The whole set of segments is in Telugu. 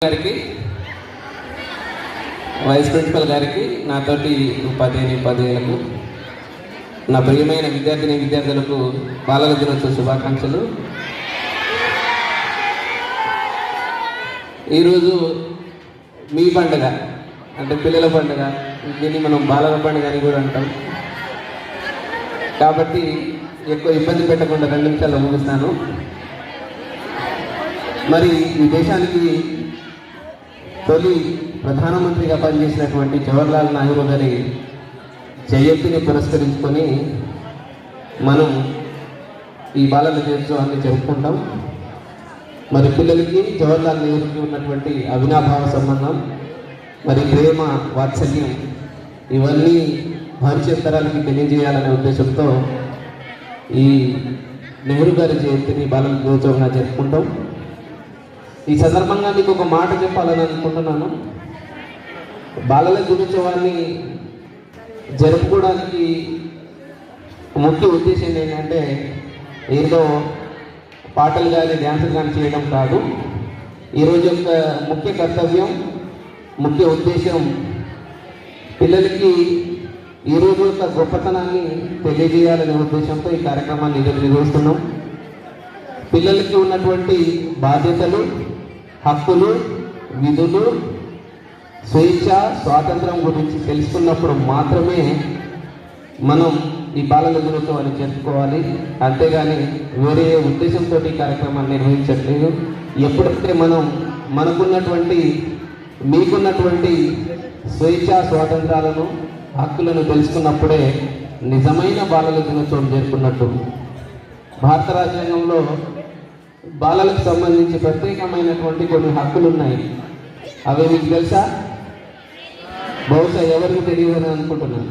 గారికి, వైస్ ప్రిన్సిపల్ గారికి, నాతోటి ఉపాధ్యాయులకు, నా ప్రియమైన విద్యార్థులకు బాలల దినోత్సవ శుభాకాంక్షలు. ఈరోజు మీ పండుగ అంటే పిల్లల పండుగ, దీన్ని మనం బాలల పండుగ అని కూడా అంటాం. కాబట్టి ఎక్కువ ఇబ్బంది పెట్టకుండా 2 నిమిషాల్లో ముగిస్తాను. మరి ఈ దేశానికి తొలి ప్రధానమంత్రిగా పనిచేసినటువంటి జవహర్లాల్ నెహ్రూ గారి జయంతిని పురస్కరించుకొని మనం ఈ బాలల దినోత్సవాన్ని జరుపుకుంటాం. మరి పిల్లలకి జవహర్లాల్ నెహ్రూకి ఉన్నటువంటి అవినాభావ సంబంధం, మరి ప్రేమ, వాత్సల్యం ఇవన్నీ భవిష్యత్ తరాలకి తెలియజేయాలనే ఉద్దేశంతో ఈ నెహ్రూ గారి జయంతిని బాలల దినోత్సవంగా జరుపుకుంటాం. ఈ సందర్భంగా మీకు ఒక మాట చెప్పాలని అనుకుంటున్నాను. బాలల దినోత్సవాన్ని జరుపుకోవడానికి ముఖ్య ఉద్దేశం ఏంటంటే ఏదో పాటలు కానీ డ్యాన్సులు కానీ చేయడం కాదు. ఈరోజు యొక్క ముఖ్య కర్తవ్యం, ముఖ్య ఉద్దేశం పిల్లలకి ఈరోజు యొక్క గొప్పతనాన్ని తెలియజేయాలనే ఉద్దేశంతో ఈ కార్యక్రమాన్ని నిర్వహిస్తున్నాం. పిల్లలకి ఉన్నటువంటి బాధ్యతలు, హక్కులు, విధులు, స్వేచ్ఛ, స్వాతంత్రం గురించి తెలుసుకున్నప్పుడు మాత్రమే మనం ఈ బాలల దినోత్సవాన్ని జరుపుకోవాలి. అంతేగాని వేరే ఉద్దేశంతో ఈ కార్యక్రమాన్ని నిర్వహించట్లేదు. ఎప్పుడైతే మనకున్నటువంటి మీకున్నటువంటి స్వేచ్ఛ, స్వాతంత్రాలను, హక్కులను తెలుసుకున్నప్పుడే నిజమైన బాలల దినోత్సవం జరుపుకున్నట్టు. భారత రాజ్యాంగంలో బాలలకు సంబంధించి ప్రత్యేకమైనటువంటి కొన్ని హక్కులు ఉన్నాయి. అవి మీకు తెలుసా? బహుశా ఎవరికి తెలియదని అనుకుంటున్నాను.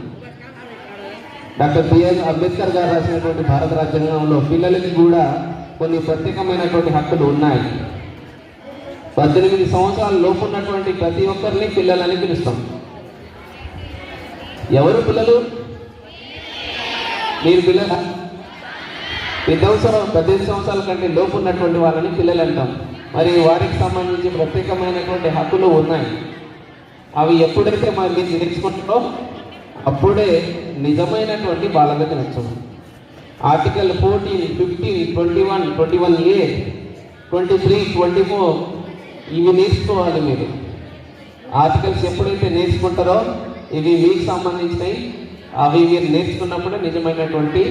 డాక్టర్ బిఆర్ అంబేద్కర్ గారు రాసినటువంటి భారత రాజ్యాంగంలో పిల్లలకి కూడా కొన్ని ప్రత్యేకమైనటువంటి హక్కులు ఉన్నాయి. 18 సంవత్సరాల లోపు ఉన్నటువంటి ప్రతి ఒక్కరిని పిల్లలని పిలుస్తాం. ఎవరు పిల్లలు? మీరు పిల్లల 18 సంవత్సరాల కంటే లోపు ఉన్నటువంటి వాళ్ళని పిల్లలు అంటాం. మరి వారికి సంబంధించి ప్రత్యేకమైనటువంటి హక్కులు ఉన్నాయి. అవి ఎప్పుడైతే మీరు నేర్చుకుంటారో అప్పుడే నిజమైనటువంటి బాలల దినోత్సవం. ఆర్టికల్ 14, 15, 21, 21A, 23, 24 ఇవి నేర్చుకోవాలి మీరు. ఆర్టికల్స్ ఎప్పుడైతే నేర్చుకుంటారో ఇవి మీకు సంబంధించినవి. అవి మీరు నేర్చుకున్నప్పుడే నిజమైనటువంటి